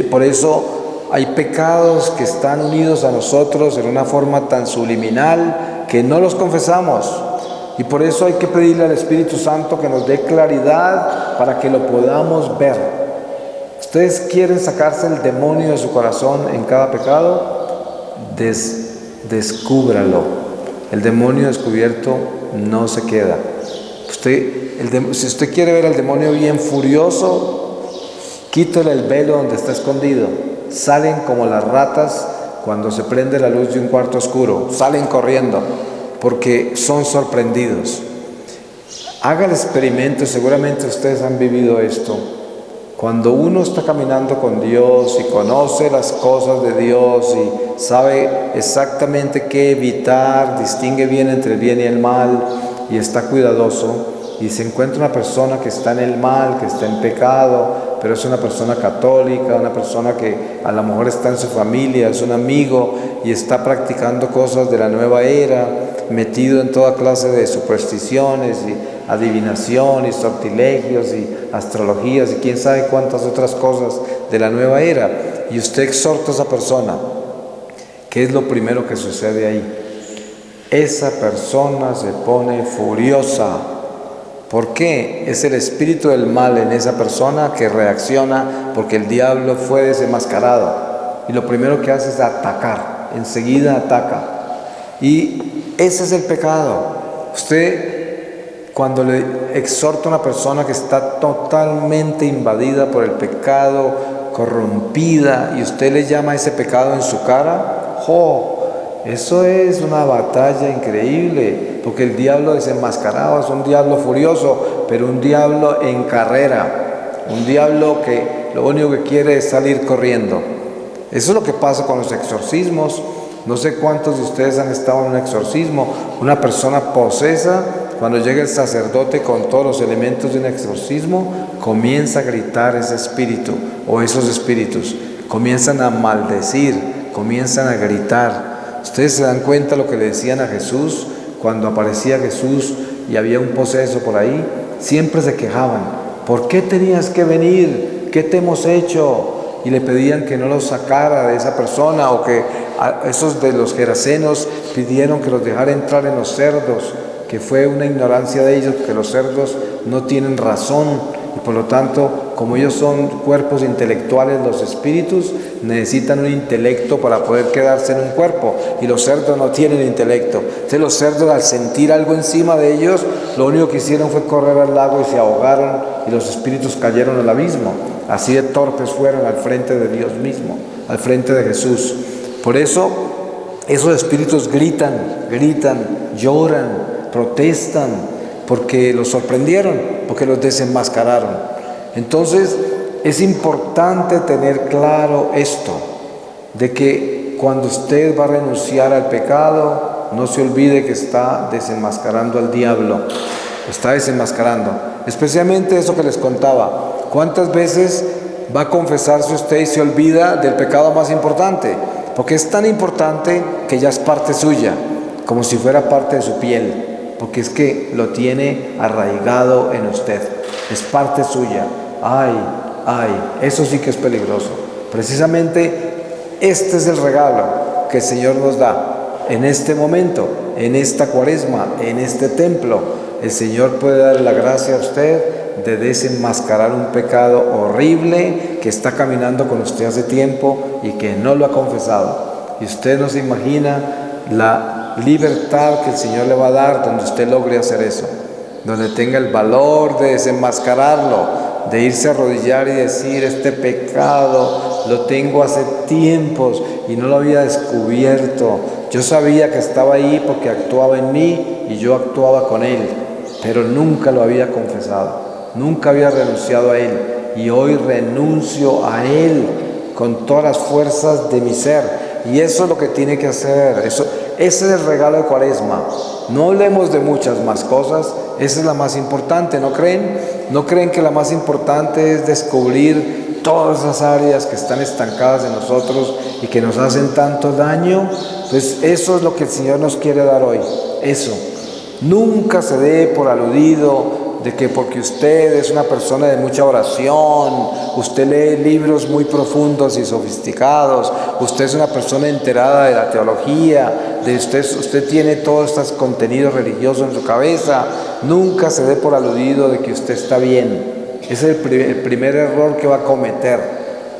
Por eso hay pecados que están unidos a nosotros en una forma tan subliminal que no los confesamos. Y por eso hay que pedirle al Espíritu Santo que nos dé claridad para que lo podamos ver. ¿Ustedes quieren sacarse el demonio de su corazón en cada pecado? Descúbralo. El demonio descubierto no se queda. Si usted quiere ver al demonio bien furioso, quítale el velo donde está escondido. Salen como las ratas cuando se prende la luz de un cuarto oscuro. Salen corriendo porque son sorprendidos. Haga el experimento, seguramente ustedes han vivido esto. Cuando uno está caminando con Dios y conoce las cosas de Dios y sabe exactamente qué evitar, distingue bien entre el bien y el mal y está cuidadoso, y se encuentra una persona que está en el mal, que está en pecado, pero es una persona católica, una persona que a lo mejor está en su familia, es un amigo y está practicando cosas de la nueva era, metido en toda clase de supersticiones y adivinación y sortilegios y astrologías y quién sabe cuántas otras cosas de la nueva era, y usted exhorta a esa persona. ¿Qué es lo primero que sucede ahí? Esa persona se pone furiosa. ¿Por qué? Es el espíritu del mal en esa persona que reacciona porque el diablo fue desenmascarado, y lo primero que hace es atacar, enseguida ataca, y ese es el pecado. Usted, cuando le exhorta a una persona que está totalmente invadida por el pecado, corrompida, y usted le llama a ese pecado en su cara, eso es una batalla increíble, porque el diablo desenmascarado es un diablo furioso, pero un diablo en carrera, un diablo que lo único que quiere es salir corriendo. Eso es lo que pasa con los exorcismos. No sé cuántos de ustedes han estado en un exorcismo. Una persona posesa, cuando llega el sacerdote con todos los elementos de un exorcismo, comienza a gritar ese espíritu o esos espíritus, comienzan a maldecir, comienzan a gritar. Ustedes se dan cuenta lo que le decían a Jesús cuando aparecía Jesús y había un poseso por ahí. Siempre se quejaban: ¿por qué tenías que venir? ¿Qué te hemos hecho? Y le pedían que no los sacara de esa persona, o que a esos de los gerasenos pidieron que los dejara entrar en los cerdos, que fue una ignorancia de ellos, porque los cerdos no tienen razón y por lo tanto, como ellos son cuerpos intelectuales, los espíritus necesitan un intelecto para poder quedarse en un cuerpo, y los cerdos no tienen intelecto. Entonces los cerdos, al sentir algo encima de ellos, lo único que hicieron fue correr al lago y se ahogaron, y los espíritus cayeron al abismo. Así de torpes fueron al frente de Dios mismo, al frente de Jesús. Por eso esos espíritus gritan, lloran, protestan, porque los sorprendieron, porque los desenmascararon. Entonces es importante tener claro esto, de que cuando usted va a renunciar al pecado, no se olvide que está desenmascarando al diablo, está desenmascarando. Especialmente eso que les contaba. ¿Cuántas veces va a confesarse usted y se olvida del pecado más importante? Porque es tan importante que ya es parte suya, como si fuera parte de su piel, porque es que lo tiene arraigado en usted, es parte suya. Ay, eso sí que es peligroso. Precisamente este es el regalo que el Señor nos da en este momento, en esta cuaresma, en este templo. El Señor puede darle la gracia a usted de desenmascarar un pecado horrible que está caminando con usted hace tiempo y que no lo ha confesado. Y usted no se imagina la libertad que el Señor le va a dar donde usted logre hacer eso, donde tenga el valor de desenmascararlo, de irse a arrodillar y decir: este pecado lo tengo hace tiempos y no lo había descubierto. Yo sabía que estaba ahí porque actuaba en mí y yo actuaba con él, pero nunca lo había confesado. Nunca había renunciado a él, y hoy renuncio a él con todas las fuerzas de mi ser. Y eso es lo que tiene que hacer. Ese es el regalo de Cuaresma. No hablemos de muchas más cosas, esa es la más importante, ¿no creen? ¿No creen que la más importante es descubrir todas esas áreas que están estancadas en nosotros y que nos hacen tanto daño? Pues eso es lo que el Señor nos quiere dar hoy, eso. Nunca se dé por aludido de que porque usted es una persona de mucha oración, usted lee libros muy profundos y sofisticados, usted es una persona enterada de la teología, usted tiene todos estos contenidos religiosos en su cabeza. Nunca se dé por aludido de que usted está bien. Ese es el primer error que va a cometer,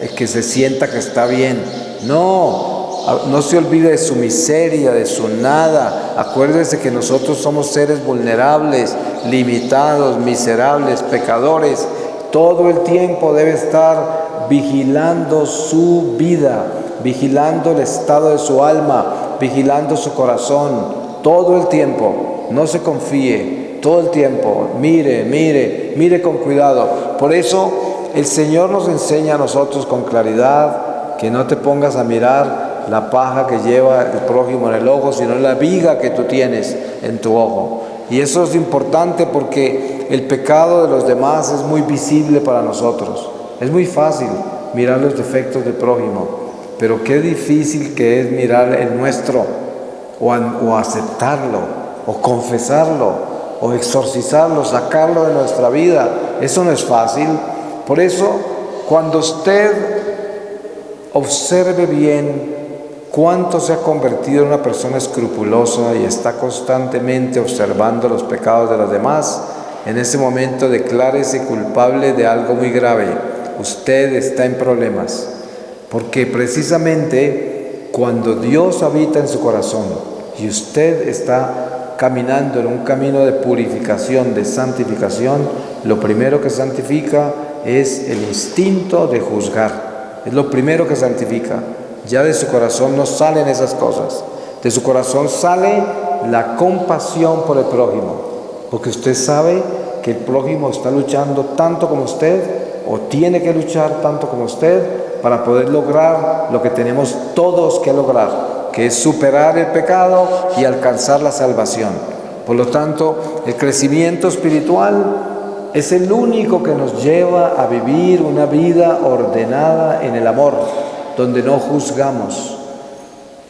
el que se sienta que está bien. No se olvide de su miseria, de su nada. Acuérdese que nosotros somos seres vulnerables, limitados, miserables, pecadores. Todo el tiempo debe estar vigilando su vida, vigilando el estado de su alma, vigilando su corazón, todo el tiempo. No se confíe, todo el tiempo. Mire con cuidado. Por eso el Señor nos enseña a nosotros con claridad que no te pongas a mirar la paja que lleva el prójimo en el ojo, sino la viga que tú tienes en tu ojo. Y eso es importante porque el pecado de los demás es muy visible para nosotros. Es muy fácil mirar los defectos del prójimo, pero qué difícil que es mirar el nuestro, o aceptarlo, o confesarlo, o exorcizarlo, sacarlo de nuestra vida. Eso no es fácil. Por eso, cuando usted observe bien cuánto se ha convertido en una persona escrupulosa y está constantemente observando los pecados de los demás, en ese momento declárese culpable de algo muy grave. Usted está en problemas, porque precisamente cuando Dios habita en su corazón y usted está caminando en un camino de purificación, de santificación, lo primero que santifica es el instinto de juzgar. Es lo primero que santifica. Ya de su corazón no salen esas cosas. De su corazón sale la compasión por el prójimo, porque usted sabe que el prójimo está luchando tanto como usted, o tiene que luchar tanto como usted, para poder lograr lo que tenemos todos que lograr, que es superar el pecado y alcanzar la salvación. Por lo tanto, el crecimiento espiritual es el único que nos lleva a vivir una vida ordenada en el amor, donde no juzgamos.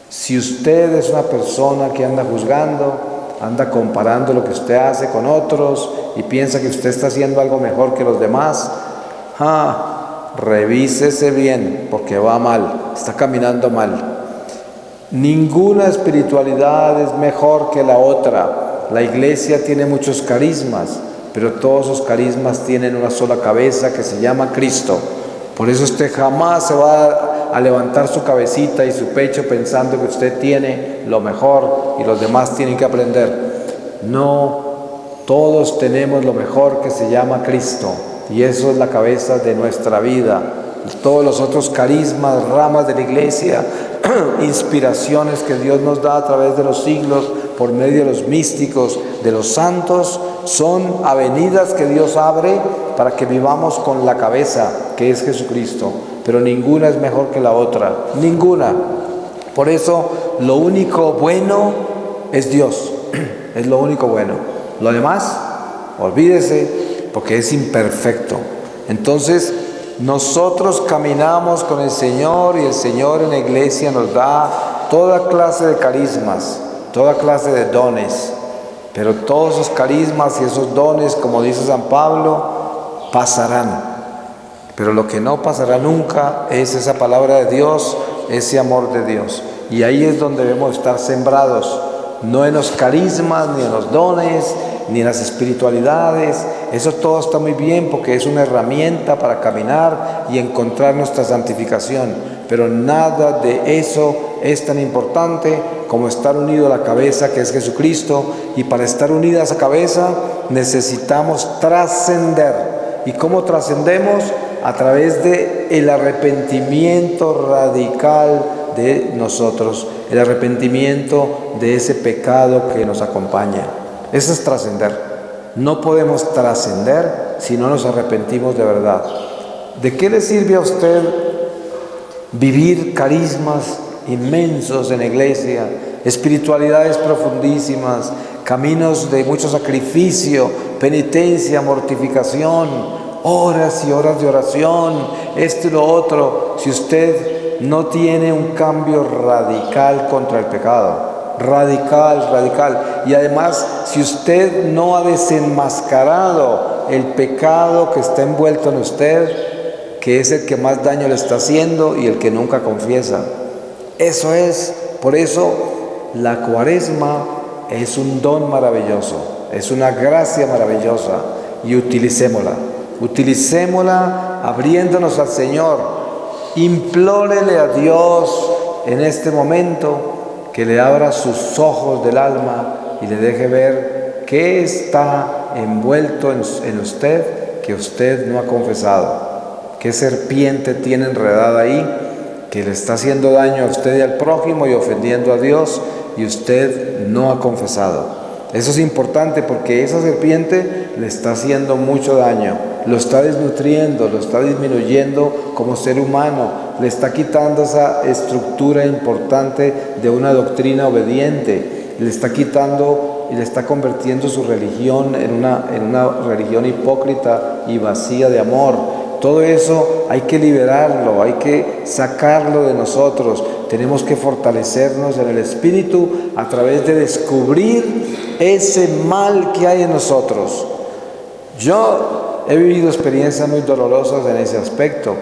Si usted es una persona que anda juzgando, anda comparando lo que usted hace con otros y piensa que usted está haciendo algo mejor que los demás, revísese bien, porque va mal, está caminando mal. Ninguna espiritualidad es mejor que la otra. La iglesia tiene muchos carismas, pero todos esos carismas tienen una sola cabeza que se llama Cristo. Por eso usted jamás se va a levantar su cabecita y su pecho pensando que usted tiene lo mejor y los demás tienen que aprender. No, todos tenemos lo mejor que se llama Cristo, y eso es la cabeza de nuestra vida. Todos los otros carismas, ramas de la iglesia, inspiraciones que Dios nos da a través de los siglos por medio de los místicos, de los santos, son avenidas que Dios abre para que vivamos con la cabeza que es Jesucristo, pero ninguna es mejor que la otra, ninguna. Por eso lo único bueno es Dios, es lo único bueno. Lo demás, olvídese, porque es imperfecto. Entonces nosotros caminamos con el Señor, y el Señor en la iglesia nos da toda clase de carismas, toda clase de dones, pero todos esos carismas y esos dones, como dice San Pablo, pasarán. Pero lo que no pasará nunca es esa palabra de Dios, ese amor de Dios. Y ahí es donde debemos estar sembrados, no en los carismas, ni en los dones, ni en las espiritualidades. Eso todo está muy bien porque es una herramienta para caminar y encontrar nuestra santificación. Pero nada de eso es tan importante como estar unido a la cabeza que es Jesucristo. Y para estar unida a esa cabeza necesitamos trascender. ¿Y cómo trascendemos? A través del arrepentimiento radical de nosotros, el arrepentimiento de ese pecado que nos acompaña. Eso es trascender. No podemos trascender si no nos arrepentimos de verdad. ¿De qué le sirve a usted vivir carismas inmensos en la iglesia espiritualidades profundísimas, caminos de mucho sacrificio, penitencia, mortificación, horas y horas de oración, esto y lo otro. Si usted no tiene un cambio radical contra el pecado, radical, y además si usted no ha desenmascarado el pecado que está envuelto en usted, que es el que más daño le está haciendo y el que nunca confiesa. Eso es, por eso la Cuaresma es un don maravilloso, es una gracia maravillosa, y utilicémosla abriéndonos al Señor. Implórele a Dios en este momento que le abra sus ojos del alma y le deje ver qué está envuelto en usted que usted no ha confesado. ¿Qué serpiente tiene enredada ahí que le está haciendo daño a usted y al prójimo y ofendiendo a Dios y usted no ha confesado? Eso es importante porque esa serpiente le está haciendo mucho daño, lo está desnutriendo, lo está disminuyendo como ser humano, le está quitando esa estructura importante de una doctrina obediente, le está quitando y le está convirtiendo su religión en una religión hipócrita y vacía de amor. Todo eso hay que liberarlo, hay que sacarlo de nosotros. Tenemos que fortalecernos en el Espíritu a través de descubrir ese mal que hay en nosotros. Yo he vivido experiencias muy dolorosas en ese aspecto.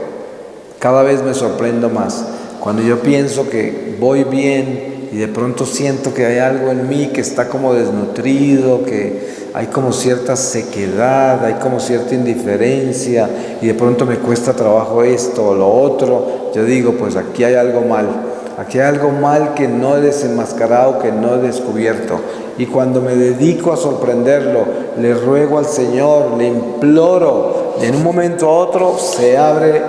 Cada vez me sorprendo más. Cuando yo pienso que voy bien y de pronto siento que hay algo en mí que está como desnutrido, que hay como cierta sequedad, hay como cierta indiferencia y de pronto me cuesta trabajo esto o lo otro, yo digo, pues aquí hay algo mal. Aquí hay algo mal que no he desenmascarado, que no he descubierto. Y cuando me dedico a sorprenderlo, le ruego al Señor, le imploro, y en un momento a otro se abre,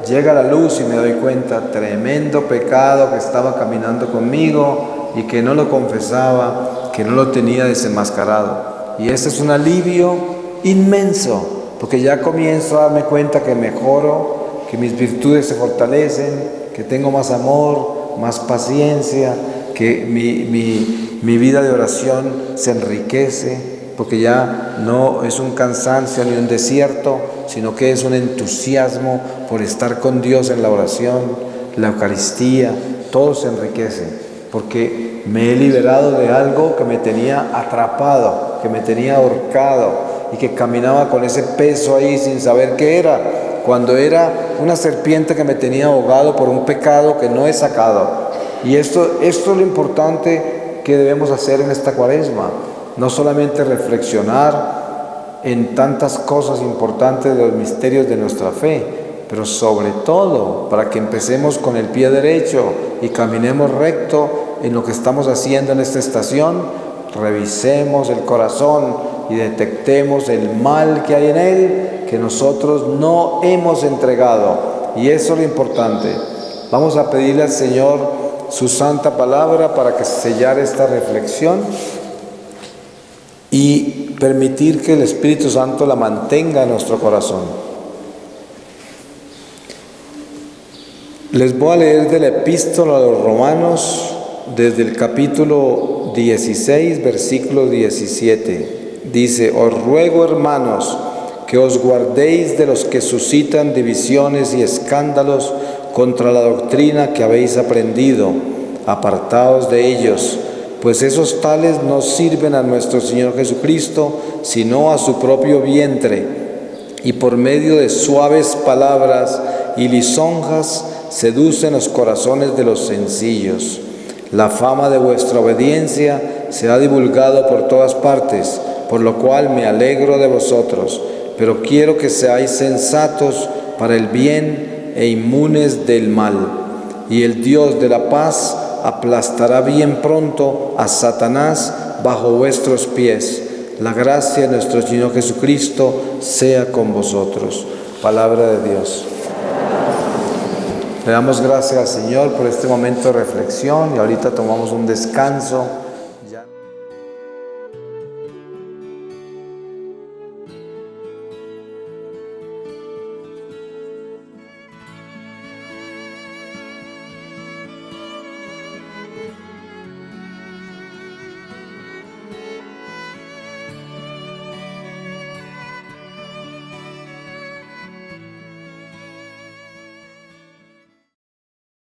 llega la luz y me doy cuenta, tremendo pecado que estaba caminando conmigo y que no lo confesaba, que no lo tenía desenmascarado. Y ese es un alivio inmenso, porque ya comienzo a darme cuenta que mejoro, que mis virtudes se fortalecen, que tengo más amor, más paciencia, que mi vida de oración se enriquece, porque ya no es un cansancio ni un desierto, sino que es un entusiasmo por estar con Dios en la oración, la Eucaristía, todo se enriquece, porque me he liberado de algo que me tenía atrapado, que me tenía ahorcado y que caminaba con ese peso ahí sin saber qué era, cuando era una serpiente que me tenía ahogado por un pecado que no he sacado. Y esto es lo importante que debemos hacer en esta Cuaresma, no solamente reflexionar en tantas cosas importantes de los misterios de nuestra fe, pero sobre todo para que empecemos con el pie derecho y caminemos recto en lo que estamos haciendo en esta estación, revisemos el corazón y detectemos el mal que hay en él, que nosotros no hemos entregado. Y eso es lo importante. Vamos a pedirle al Señor su santa palabra para que sellar esta reflexión y permitir que el Espíritu Santo la mantenga en nuestro corazón. Les voy a leer de la epístola a los Romanos desde el capítulo 16, versículo 17. Dice: os ruego, hermanos, que os guardéis de los que suscitan divisiones y escándalos contra la doctrina que habéis aprendido. Apartaos de ellos, pues esos tales no sirven a nuestro Señor Jesucristo, sino a su propio vientre, y por medio de suaves palabras y lisonjas seducen los corazones de los sencillos. La fama de vuestra obediencia se ha divulgado por todas partes, por lo cual me alegro de vosotros, pero quiero que seáis sensatos para el bien e inmunes del mal. Y el Dios de la paz aplastará bien pronto a Satanás bajo vuestros pies. La gracia de nuestro Señor Jesucristo sea con vosotros. Palabra de Dios. Le damos gracias al Señor por este momento de reflexión y ahorita tomamos un descanso